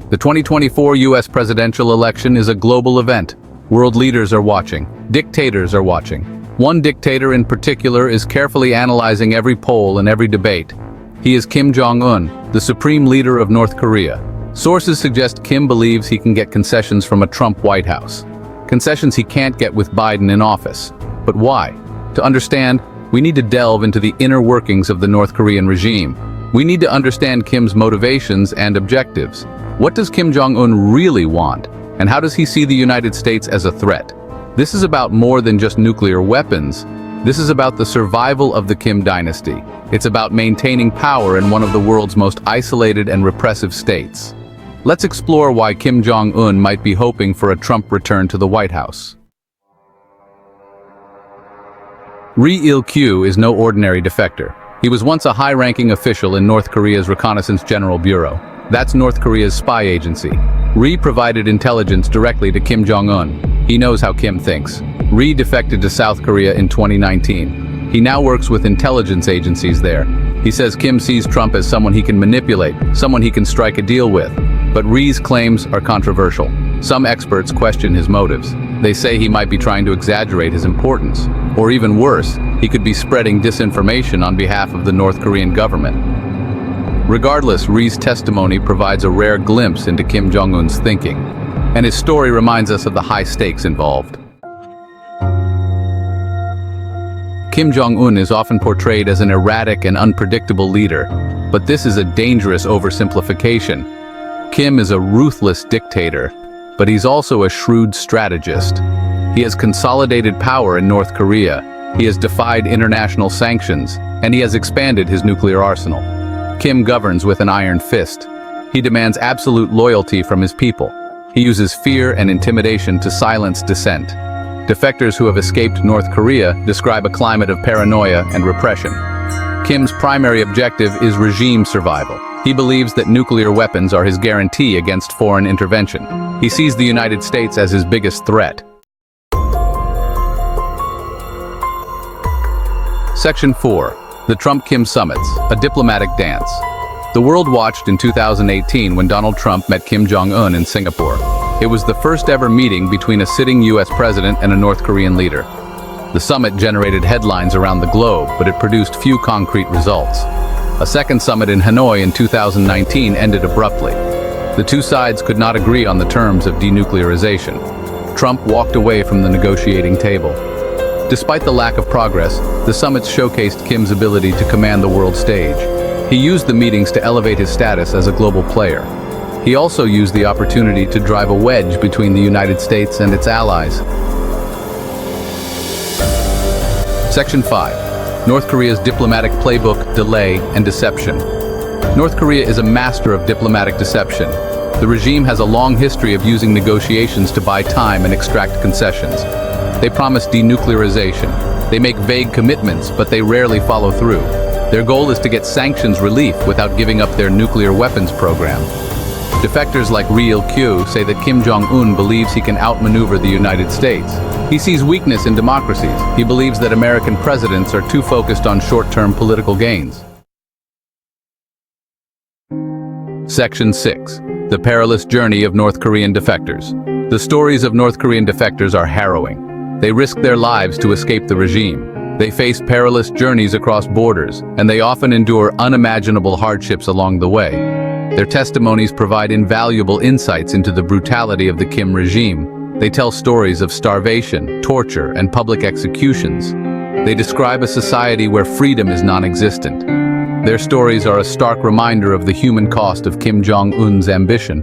The 2024 US presidential election is a global event. World leaders are watching. Dictators are watching. One dictator in particular is carefully analyzing every poll and every debate. He is Kim Jong Un, the supreme leader of North Korea. Sources suggest Kim believes he can get concessions from a Trump White House. Concessions he can't get with Biden in office. But why? To understand, we need to delve into the inner workings of the North Korean regime. We need to understand Kim's motivations and objectives. What does Kim Jong Un really want? And how does he see the United States as a threat? This is about more than just nuclear weapons. This is about the survival of the Kim dynasty. It's about maintaining power in one of the world's most isolated and repressive states. Let's explore why Kim Jong Un might be hoping for a Trump return to the White House. Ri Il-kyu is no ordinary defector. He was once a high-ranking official in North Korea's Reconnaissance General Bureau. That's North Korea's spy agency. Ri provided intelligence directly to Kim Jong Un. He knows how Kim thinks. Ri defected to South Korea in 2019. He now works with intelligence agencies there. He says Kim sees Trump as someone he can manipulate, someone he can strike a deal with. But Ri's claims are controversial. Some experts question his motives. They say he might be trying to exaggerate his importance. Or even worse, he could be spreading disinformation on behalf of the North Korean government. Regardless, Ri's testimony provides a rare glimpse into Kim Jong Un's thinking, and his story reminds us of the high stakes involved. Kim Jong Un is often portrayed as an erratic and unpredictable leader, but this is a dangerous oversimplification. Kim is a ruthless dictator, but he's also a shrewd strategist. He has consolidated power in North Korea, he has defied international sanctions, and he has expanded his nuclear arsenal. Kim governs with an iron fist. He demands absolute loyalty from his people. He uses fear and intimidation to silence dissent. Defectors who have escaped North Korea describe a climate of paranoia and repression. Kim's primary objective is regime survival. He believes that nuclear weapons are his guarantee against foreign intervention. He sees the United States as his biggest threat. Section 4. The Trump-Kim Summits, a diplomatic dance. The world watched in 2018 when Donald Trump met Kim Jong Un in Singapore. It was the first ever meeting between a sitting US president and a North Korean leader. The summit generated headlines around the globe, but it produced few concrete results. A second summit in Hanoi in 2019 ended abruptly. The two sides could not agree on the terms of denuclearization. Trump walked away from the negotiating table. Despite the lack of progress, the summits showcased Kim's ability to command the world stage. He used the meetings to elevate his status as a global player. He also used the opportunity to drive a wedge between the United States and its allies. Section 5. North Korea's diplomatic playbook, delay, and deception. North Korea is a master of diplomatic deception. The regime has a long history of using negotiations to buy time and extract concessions. They promise denuclearization. They make vague commitments, but they rarely follow through. Their goal is to get sanctions relief without giving up their nuclear weapons program. Defectors like Ri Il-kyu say that Kim Jong Un believes he can outmaneuver the United States. He sees weakness in democracies. He believes that American presidents are too focused on short-term political gains. Section 6. The Perilous Journey of North Korean Defectors. The stories of North Korean defectors are harrowing. They risk their lives to escape the regime. They face perilous journeys across borders, and they often endure unimaginable hardships along the way. Their testimonies provide invaluable insights into the brutality of the Kim regime. They tell stories of starvation, torture, and public executions. They describe a society where freedom is non-existent. Their stories are a stark reminder of the human cost of Kim Jong Un's ambition.